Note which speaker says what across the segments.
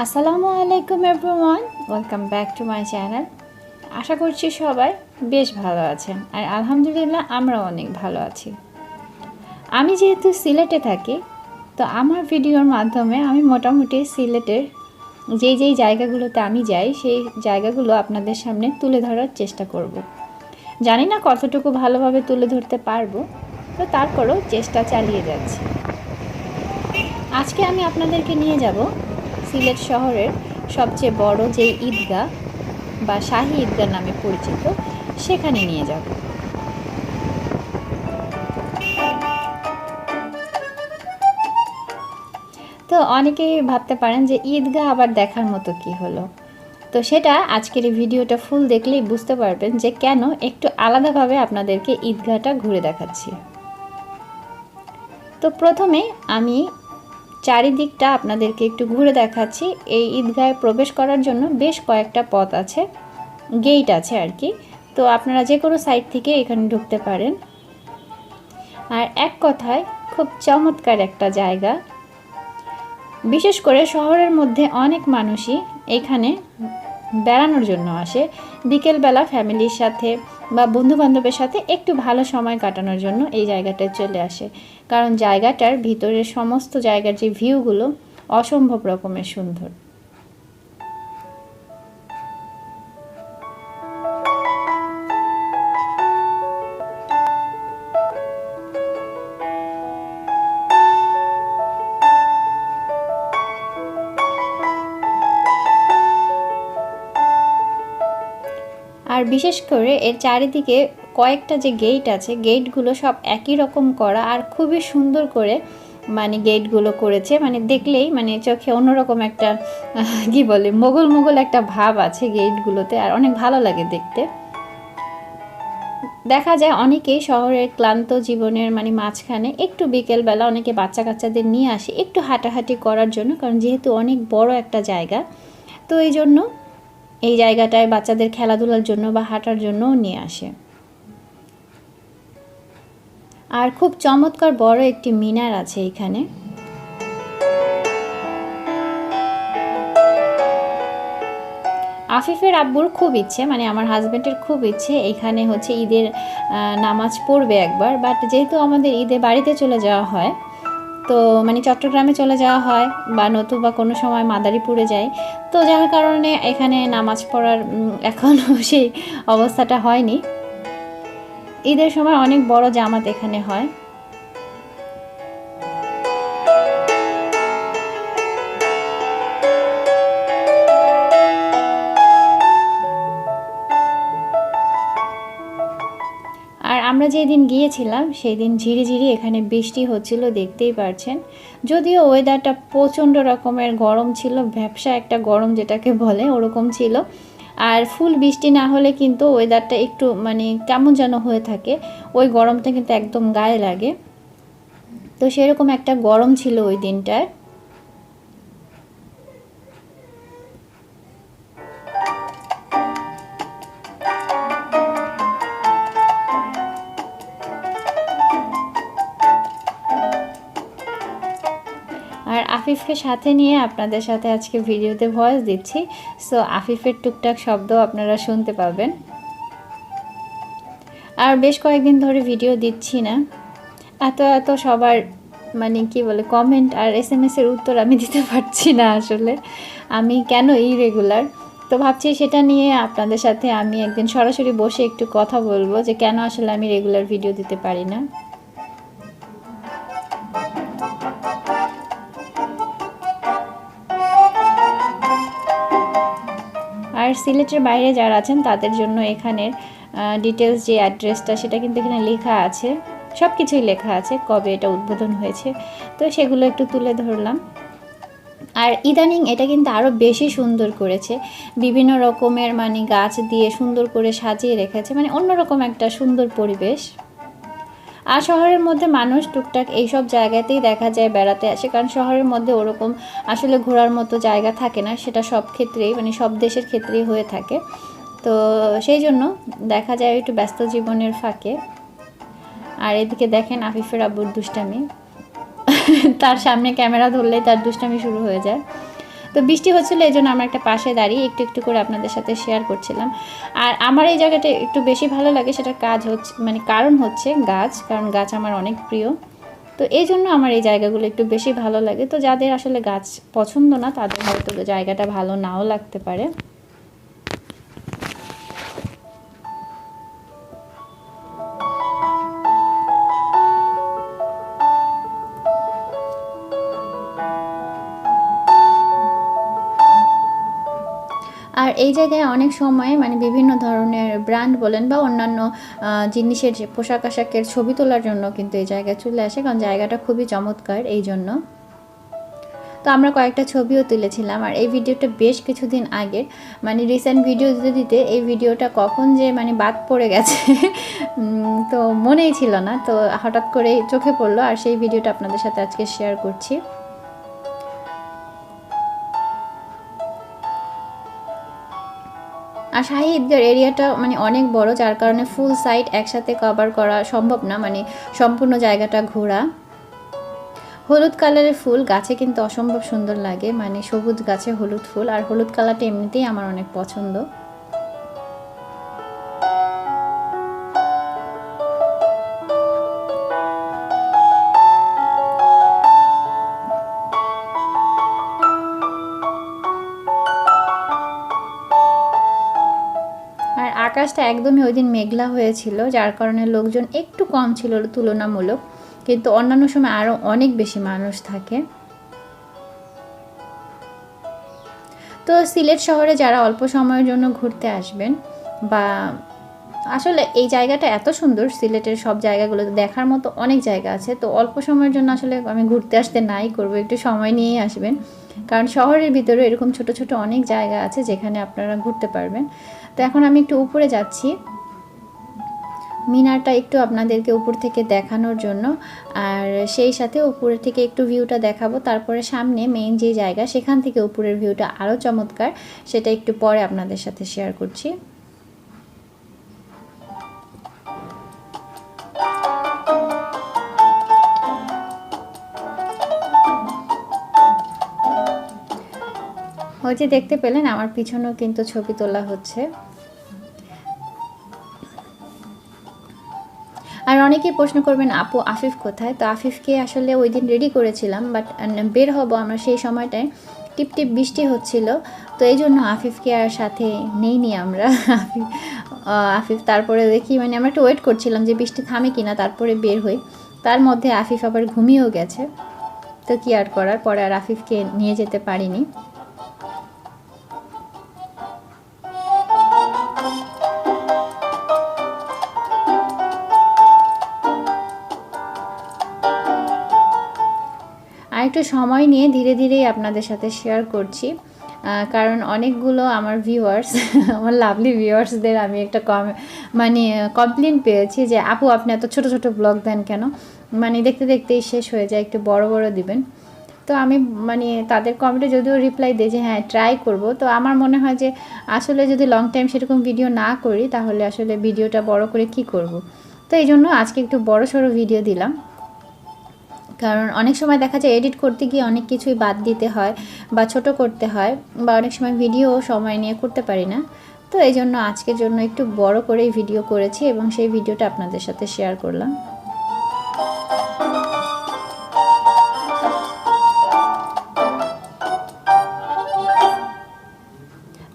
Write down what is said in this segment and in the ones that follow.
Speaker 1: আসসালামু আলাইকুম everyone, welcome back to my channel. আশা করছি সবাই বেশ ভালো আছেন, আর আলহামদুলিল্লাহ আমরাও অনেক ভালো আছি। আমি যেহেতু সিলেটে থাকি, তো আমার ভিডিওর মাধ্যমে আমি মোটামুটি সিলেটের যেই জায়গাগুলোতে আমি যাই সেই জায়গাগুলো আপনাদের সামনে তুলে ধরার চেষ্টা করব। জানি না কতটুকু ভালোভাবে তুলে ধরতে পারবো, তো তারপরেও চেষ্টা চালিয়ে যাচ্ছি। আজকে আমি আপনাদেরকে নিয়ে যাব সিলেট শহরের সবচেয়ে বড় যে ঈদগাহ বা শাহী ঈদগাহ নামে পরিচিত, সেখানে নিয়ে যাব। তো অনেকেই ভাবতে পারেন যে ঈদগাহ আবার দেখার মতো কি হলো, তো সেটা আজকের এই ভিডিওটা ফুল দেখলেই বুঝতে পারবেন যে কেন একটু আলাদাভাবে আপনাদেরকে ঈদগাহটা ঘুরে দেখাচ্ছি। তো প্রথমে আমি চারিদিকটা আপনাদেরকে একটু ঘুরে দেখাচ্ছি। এই ঈদগাহে প্রবেশ করার জন্য বেশ কয়েকটা পথ আছে, গেট আছে আর কি। তো আপনারা যে কোনো সাইড থেকে এখানে ঢুকতে পারেন। আর এক কথায় খুব চমৎকার একটা জায়গা। বিশেষ করে শহরের মধ্যে অনেক মানুষই এখানে বেড়ানোর জন্য আসে, বিকেলবেলা ফ্যামিলির সাথে বা বন্ধুবান্ধবের সাথে একটু ভালো সময় কাটানোর জন্য এই জায়গাটায় চলে আসে। কারণ জায়গাটার ভিতরের সমস্ত জায়গার যে ভিউগুলো অসম্ভব রকমের সুন্দর। আর বিশেষ করে এর চারিদিকে কয়েকটা যে গেট আছে, গেটগুলো সব একই রকম করা আর খুবই সুন্দর করে গেটগুলো করেছে। দেখলেই চোখে অন্যরকম একটা কি বলে মোগল মোগল একটা ভাব আছে গেটগুলোতে, আর অনেক ভালো লাগে দেখতে। দেখা যায় অনেকেই শহরের ক্লান্ত জীবনের মাঝখানে একটু বিকেলবেলা অনেকে বাচ্চা কাচ্চাদের নিয়ে আসে একটু হাঁটাহাঁটি করার জন্য, কারণ যেহেতু অনেক বড় একটা জায়গা, তো এই জন্য এই জায়গাটায় বাচ্চাদের খেলাধুলার জন্য বা হাঁটার জন্যও নিয়ে আসে। আর খুব চমৎকার বড় একটি মিনার আছে এখানে। আফিফের আব্বুর খুব ইচ্ছে, আমার হাজব্যান্ডের খুব ইচ্ছে এখানে ঈদের নামাজ পড়বে একবার। বাট যেহেতু আমাদের ঈদে বাড়িতে চলে যাওয়া হয়, তো চট্টগ্রামে চলে যাওয়া হয় বা নতুবা কোনো সময় মাদারীপুরে যায়, তো যার কারণে এখানে নামাজ পড়ার এখনও সেই অবস্থাটা হয়নি। ঈদের সময় অনেক বড় জামাত এখানে হয়। আর আমরা যেদিন গিয়েছিলাম সেই দিন ঝিরিঝিরি এখানে বৃষ্টি হচ্ছিল, দেখতেই পারছেন। যদিও ওয়েদারটা প্রচণ্ড রকমের গরম ছিল, ভ্যাপসা একটা গরম যেটাকে বলে ওরকম ছিল। আর ফুল বৃষ্টি না হলে কিন্তু ওয়েদারটা একটু কেমন যেন হয়ে থাকে, ওই গরমটা কিন্তু একদম গায়ে লাগে। তো সেরকম একটা গরম ছিল ওই দিনটায়। আর আফিফকে সাথে নিয়ে আপনাদের সাথে আজকে ভিডিওতে ভয়েস দিচ্ছি, সো আফিফের টুকটাক শব্দ আপনারা শুনতে পাবেন। আর বেশ কয়েকদিন ধরে ভিডিও দিচ্ছি না, এত সবার কি বলে কমেন্ট আর SMS-এর উত্তর আমি দিতে পারছি না। আসলে আমি কেন ইরেগুলার, তো ভাবছি সেটা নিয়ে আপনাদের সাথে আমি একদিন সরাসরি বসে একটু কথা বলবো যে কেন আসলে আমি রেগুলার ভিডিও দিতে পারি না। আর সিলেটের বাইরে যারা আছেন তাদের জন্য এখানের ডিটেলস যে অ্যাড্রেসটা সেটা কিন্তু এখানে লেখা আছে, সব কিছুই লেখা আছে, কবে এটা উদ্বোধন হয়েছে, তো সেগুলো একটু তুলে ধরলাম। আর ইদানিং এটা কিন্তু আরও বেশি সুন্দর করেছে, বিভিন্ন রকমের গাছ দিয়ে সুন্দর করে সাজিয়ে রেখেছে, অন্যরকম একটা সুন্দর পরিবেশ। আর শহরের মধ্যে মানুষ টুকটাক এইসব জায়গাতেই দেখা যায় বেড়াতে আসে, কারণ শহরের মধ্যে ওরকম আসলে ঘোরার মতো জায়গা থাকে না, সেটা সব ক্ষেত্রেই সব দেশের ক্ষেত্রেই হয়ে থাকে। তো সেই জন্য দেখা যায় একটু ব্যস্ত জীবনের ফাঁকে। আর এদিকে দেখেন আফিফের আব্বুর দুষ্টামি তার সামনে ক্যামেরা ধরলেই তার দুষ্টামি শুরু হয়ে যায়। তো বৃষ্টি হচ্ছিলো, এই জন্য আমরা একটা পাশে দাঁড়িয়ে একটু একটু করে আপনাদের সাথে শেয়ার করছিলাম। আর আমার এই জায়গাটা একটু বেশি ভালো লাগে, সেটার কাজ হচ্ছে মানে কারণ হচ্ছে গাছ, কারণ গাছ আমার অনেক প্রিয়। তো এই জন্য আমার এই জায়গাগুলো একটু বেশি ভালো লাগে। তো যাদের আসলে গাছ পছন্দ না তাদের হয়তো জায়গাটা ভালো নাও লাগতে পারে। আর এই জায়গায় অনেক সময় মানে বিভিন্ন ধরনের ব্র্যান্ড বলেন বা অন্যান্য জিনিসের যে পোশাক আশাকের ছবি তোলার জন্য কিন্তু এই জায়গায় চলে আসে, কারণ জায়গাটা খুবই চমৎকার এই জন্য। তো আমরা কয়েকটা ছবিও তুলেছিলাম। আর এই ভিডিওটা বেশ কিছুদিন আগের, মানে রিসেন্ট ভিডিও দিতে দিতে এই ভিডিওটা কখন যে মানে বাদ পড়ে গেছে তো মনেই ছিল না, তো হঠাৎ করে চোখে পড়লো আর সেই ভিডিওটা আপনাদের সাথে আজকে শেয়ার করছি। আর শাহী ঈদগার এরিয়াটা মানে অনেক বড়, যার কারণে ফুল সাইট একসাথে কভার করা সম্ভব না, মানে সম্পূর্ণ জায়গাটা ঘোরা। হলুদ কালারের ফুল গাছে কিন্তু অসম্ভব সুন্দর লাগে, মানে সবুজ গাছে হলুদ ফুল, আর হলুদ কালারটা এমনিতেই আমার অনেক পছন্দ। আর আকাশটা একদমই ওই দিন মেঘলা হয়েছিল, যার কারণে লোকজন একটু কম ছিল তুলনামূলক, কিন্তু অন্যান্য সময় আরও অনেক বেশি মানুষ থাকে। তো সিলেট শহরে যারা অল্প সময়ের জন্য ঘুরতে আসবেন, বা আসলে এই জায়গাটা এত সুন্দর, সিলেটের সব জায়গাগুলো দেখার মতো অনেক জায়গা আছে, তো অল্প সময়ের জন্য আসলে আমি ঘুরতে আসতে নাই করবো, একটু সময় নিয়েই আসবেন, কারণ শহরের ভিতরে এরকম ছোট ছোট অনেক জায়গা আছে যেখানে আপনারা ঘুরতে পারবেন। তো এখন আমি একটু উপরে যাচ্ছি মিনারটা একটু আপনাদেরকে উপর থেকে দেখানোর জন্য, আর সেই সাথে উপরের থেকে একটু ভিউটা দেখাবো, তারপরে সামনে মেইন যে জায়গা সেখান থেকে উপরের ভিউটা আরও চমৎকার, সেটা একটু পরে আপনাদের সাথে শেয়ার করছি। ওই যে দেখতে পেলেন আমার পিছনেও কিন্তু ছবি তোলা হচ্ছে। আর অনেকেই প্রশ্ন করবেন আপু আফিফ কোথায়, তো আফিফকে আসলে ওই দিন রেডি করেছিলাম, বাট বের হব আমরা সেই সময়টায় টিপ টিপ বৃষ্টি হচ্ছিল, তো এই জন্য আফিফকে আর সাথে নেইনি আমরা। আফিফ তারপরে দেখি মানে আমরা একটু ওয়েট করছিলাম যে বৃষ্টি থামে কিনা তারপরে বের হই, তার মধ্যে আফিফ আবার ঘুমিয়েও গেছে, তো কি আর করার, পরে আর আফিফকে নিয়ে যেতে পারিনি। আর একটু সময় নিয়ে ধীরে ধীরেই আপনাদের সাথে শেয়ার করছি, কারণ অনেকগুলো আমার ভিউয়ার্স আমার লাভলি ভিউয়ার্সদের আমি একটা মানে কমপ্লেন পেয়েছি যে আপু আপনি এত ছোট ছোট ব্লগ দেন কেন, মানে দেখতে দেখতেই শেষ হয়ে যায়, একটু বড় বড় দিবেন। তো আমি মানে তাদের কমেন্টে যদিও রিপ্লাই দিই যে হ্যাঁ ট্রাই করব, তো আমার মনে হয় যে আসলে যদি লং টাইম সেরকম ভিডিও না করি তাহলে আসলে ভিডিওটা বড় করে কি করব, তো এই জন্য আজকে একটু বড় সড়ো ভিডিও দিলাম, কারণ অনেক সময় দেখা যায় এডিট করতে গিয়ে অনেক কিছুই বাদ দিতে হয় বা ছোট করতে হয়, বা অনেক সময় ভিডিও সময় নিয়ে করতে পারি না, তো এই জন্য আজকের জন্য একটু বড় করেই ভিডিও করেছি এবং সেই ভিডিওটা আপনাদের সাথে শেয়ার করলাম।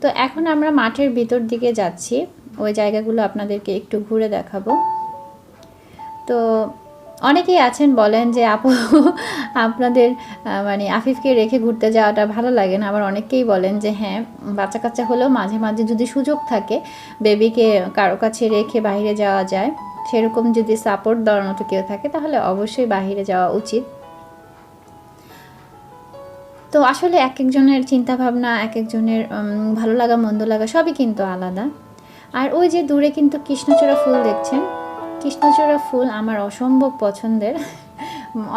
Speaker 1: তো এখন আমরা মাঠের ভিতর দিকে যাচ্ছি, ওই জায়গাগুলো আপনাদেরকে একটু ঘুরে দেখাবো। তো অনেকেই আছেন বলেন যে আপু আপনাদের মানে আফিফকে রেখে ঘুরতে যাওয়াটা ভালো লাগে না, আবার অনেকেই বলেন যে হ্যাঁ বাচ্চা কাচ্চা হলেও মাঝে মাঝে যদি সুযোগ থাকে বেবিকে কারো কাছে রেখে বাইরে যাওয়া যায়, সেরকম যদি সাপোর্ট দেওয়ার মতো কেউ থাকে তাহলে অবশ্যই বাইরে যাওয়া উচিত। তো আসলে এক একজনের চিন্তাভাবনা, এক একজনের ভালো লাগা মন্দ লাগা সবই কিন্তু আলাদা। আর ওই যে দূরে কিন্তু কৃষ্ণচূড়া ফুল দেখছেন, কৃষ্ণচূড়া ফুল আমার অসম্ভব পছন্দের।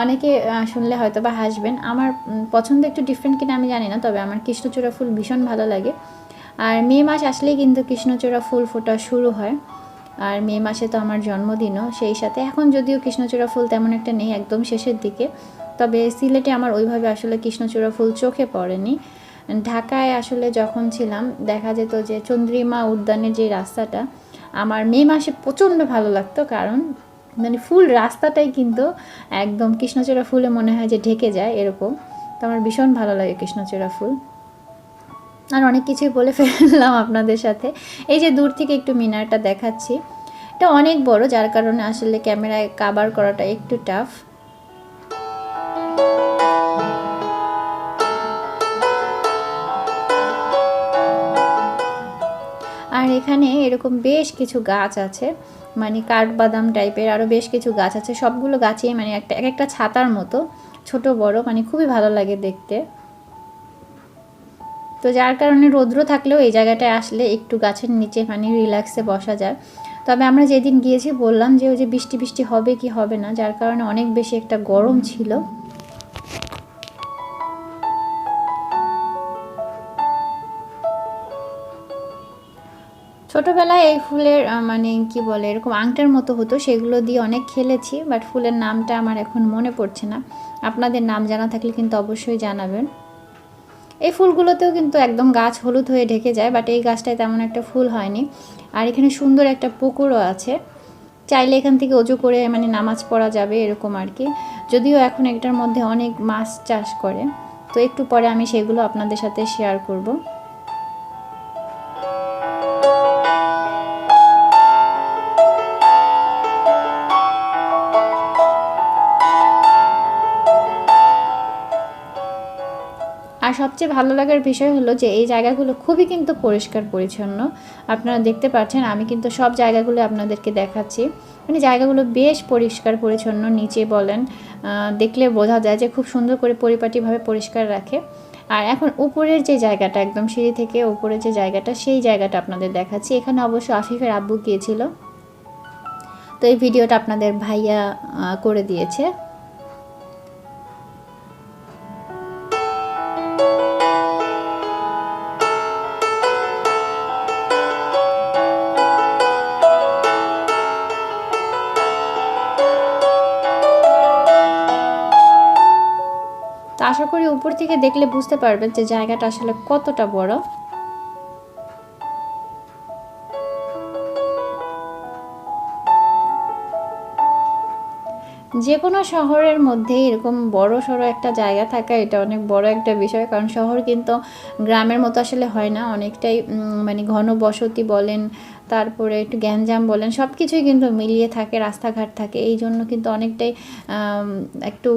Speaker 1: অনেকে শুনলে হয়তো বা হাসবেন, আমার পছন্দ একটু ডিফারেন্ট কিনা আমি জানি না, তবে আমার কৃষ্ণচূড়া ফুল ভীষণ ভালো লাগে। আর মে মাস আসলেই কিন্তু কৃষ্ণচূড়া ফুল ফোটা শুরু হয়, আর মে মাসে তো আমার জন্মদিনও, সেই সাথে এখন যদিও কৃষ্ণচূড়া ফুল তেমন একটা নেই, একদম শেষের দিকে, তবে সিলেটে আমার ওইভাবে আসলে কৃষ্ণচূড়া ফুল চোখে পড়েনি। ঢাকায় আসলে যখন ছিলাম দেখা যেত যে চন্দ্রিমা উদ্যানের যে রাস্তাটা আমার মে মাসে প্রচণ্ড ভালো লাগতো, কারণ মানে ফুল রাস্তাটাই কিন্তু একদম কৃষ্ণচূড়া ফুলে মনে হয় যে ঢেকে যায় এরকম। তো আমার ভীষণ ভালো লাগে কৃষ্ণচূড়া ফুল। আর অনেক কিছুই বলে ফেললাম আপনাদের সাথে। এই যে দূর থেকে একটু মিনারটা দেখাচ্ছি, এটা অনেক বড়, যার কারণে আসলে ক্যামেরায় কভার করাটা একটু টাফ। আর এখানে এরকম বেশ কিছু গাছ আছে, মানে কাঠবাদাম টাইপের আরও বেশ কিছু গাছ আছে। সবগুলো গাছেই মানে এক একটা ছাতার মতো, ছোট বড়, মানে খুবই ভালো লাগে দেখতে। তো যার কারণে রৌদ্র থাকলেও এই জায়গাটায় আসলে একটু গাছের নিচে মানে রিল্যাক্সে বসা যায়। তবে আমরা যেদিন গিয়েছি বললাম যে ওই যে বৃষ্টি বৃষ্টি হবে কি হবে না, যার কারণে অনেক বেশি একটা গরম ছিল। ছোটোবেলায় এই ফুলের মানে কি বলে এরকম আংটার মতো হতো, সেগুলো দিয়ে অনেক খেলেছি, বাট ফুলের নামটা আমার এখন মনে পড়ছে না। আপনাদের নাম জানা থাকলে কিন্তু অবশ্যই জানাবেন। এই ফুলগুলোতেও কিন্তু একদম গাছ হলুদ হয়ে ঢেকে যায়, বাট এই গাছটায় তেমন একটা ফুল হয়নি। আর এখানে সুন্দর একটা পুকুরও আছে, চাইলে এখান থেকে অজু করে মানে নামাজ পড়া যাবে এরকম আর কি। যদিও এখন এটার মধ্যে অনেক মাছ চাষ করে, তো একটু পরে আমি সেগুলো আপনাদের সাথে শেয়ার করব। আর সবচেয়ে ভালো লাগার বিষয় হলো যে এই জায়গাগুলো খুবই কিন্তু পরিষ্কার পরিচ্ছন্ন। আপনারা দেখতে পাচ্ছেন, আমি কিন্তু সব জায়গাগুলো আপনাদেরকে দেখাচ্ছি, মানে জায়গাগুলো বেশ পরিষ্কার পরিচ্ছন্ন। নিচে বলেন দেখলে বোঝা যায় যে খুব সুন্দর করে পরিপাটিভাবে পরিষ্কার রাখে। আর এখন উপরের যে জায়গাটা, একদম সিঁড়ি থেকে উপরের যে জায়গাটা, সেই জায়গাটা আপনাদের দেখাচ্ছি। এখানে অবশ্য আফিফের আব্বু গিয়েছিল, তো এই ভিডিওটা আপনাদের ভাইয়া করে দিয়েছে। তো আশা করি উপর থেকে দেখলে বুঝতে পারবেন যে জায়গাটা আসলে কতটা বড়। যে কোনো শহরের মধ্যে এরকম বড় সড়ো একটা জায়গা থাকা এটা অনেক বড় একটা বিষয়, কারণ শহর কিন্তু গ্রামের মতো আসলে হয় না, অনেকটাই মানে ঘন বসতি বলেন, তারপরে একটু গ্যাঞ্জাম বলেন, সব কিছুই কিন্তু মিলিয়ে থাকে, রাস্তাঘাট থাকে, এই জন্য কিন্তু অনেকটাই একটু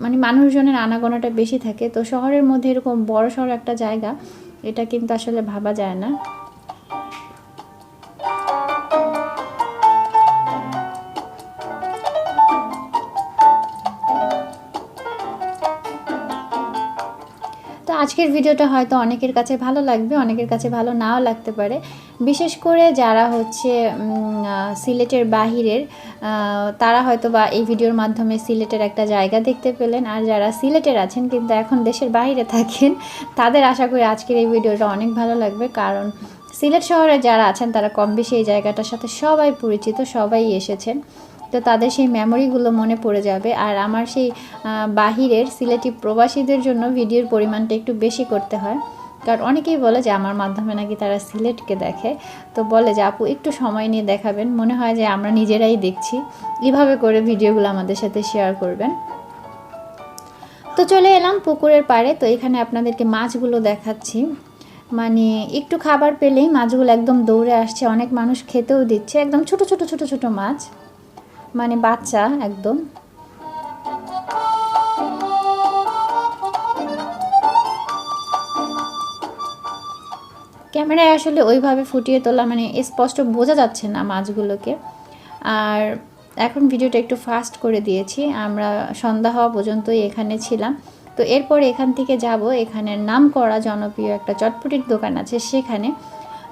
Speaker 1: মানে মানুষজনের আনাগোনাটা বেশি থাকে। তো শহরের মধ্যে এরকম বড় সড়ো একটা জায়গা, এটা কিন্তু আসলে ভাবা যায় না। তো আজকের ভিডিওটা হয়তো অনেকের কাছে ভালো লাগবে, অনেকের কাছে ভালো নাও লাগতে পারে। বিশেষ করে যারা হচ্ছে সিলেটের বাহিরের, তারা হয়তো বা এই ভিডিওর মাধ্যমে সিলেটের একটা জায়গা দেখতে পেলেন। আর যারা সিলেটের আছেন কিন্তু এখন দেশের বাইরে থাকেন, তাদের আশা করি আজকের এই ভিডিওটা অনেক ভালো লাগবে, কারণ সিলেট শহরে যারা আছেন তারা কম বেশি এই জায়গাটার সাথে সবাই পরিচিত, সবাই এসেছেন। তো তাদের সেই মেমোরিগুলো মনে পড়ে যাবে। আর আমার সেই বাহিরের সিলেটি প্রবাসীদের জন্য ভিডিওর পরিমাণটা একটু বেশি করতে হয়, কারণ অনেকেই বলে যে আমার মাধ্যমে নাকি তারা সিলেটকে দেখে, তো বলে যে আপু একটু সময় নিয়ে দেখাবেন, মনে হয় যে আমরা নিজেরাই দেখছি, এভাবে করে ভিডিওগুলো আমাদের সাথে শেয়ার করবেন। তো চলে এলাম পুকুরের পাড়ে। তো এখানে আপনাদেরকে মাছগুলো দেখাচ্ছি, মানে একটু খাবার পেলেই মাছগুলো একদম দৌড়ে আসছে, অনেক মানুষ খেতেও দিচ্ছে, একদম ছোট ছোট ছোট ছোট মাছ, মানে বাচ্চা একদম। ক্যামেরায় আসলে ওইভাবে ফুটিয়ে তোলা মানে স্পষ্ট বোঝা যাচ্ছে না মাছগুলোকে। আর এখন ভিডিওটা একটু ফাস্ট করে দিয়েছি, আমরা সন্ধ্যা হওয়া পর্যন্তই এখানে ছিলাম। তো এরপর এখান থেকে যাব, এখানের নাম করা জনপ্রিয় একটা চটপটির দোকান আছে সেখানে।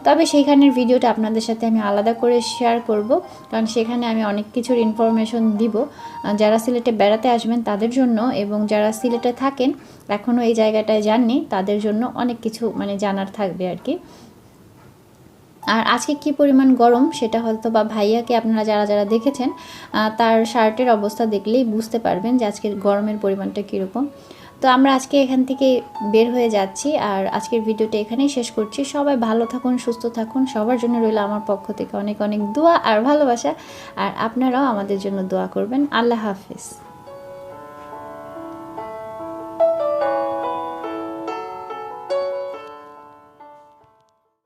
Speaker 1: তবে সেইখানের ভিডিওটা আপনাদের সাথে আমি আলাদা করে শেয়ার করব, কারণ সেখানে আমি অনেক কিছুর ইনফরমেশন দিব যারা সিলেটে বেড়াতে আসবেন তাদের জন্য, এবং যারা সিলেটে থাকেন এখনও এই জায়গাটায় যাননি তাদের জন্য অনেক কিছু মানে জানার থাকবে আর কি। আর আজকে কি পরিমাণ গরম সেটা হয়তো বা ভাইয়াকে আপনারা যারা যারা দেখেছেন তার শার্টের অবস্থা দেখলেই বুঝতে পারবেন যে আজকের গরমের পরিমাণটা কীরকম। তো তো আমরা আজকে এখান থেকে বের হয়ে যাচ্ছি, আর আজকের ভিডিওটা এখানেই শেষ করছি। সবাই ভালো থাকুন, সুস্থ থাকুন, সবার জন্য রইল আমার পক্ষ থেকে অনেক অনেক দোয়া আর ভালোবাসা, আর আপনারাও আমাদের জন্য দোয়া করবেন। আল্লাহ হাফিজ।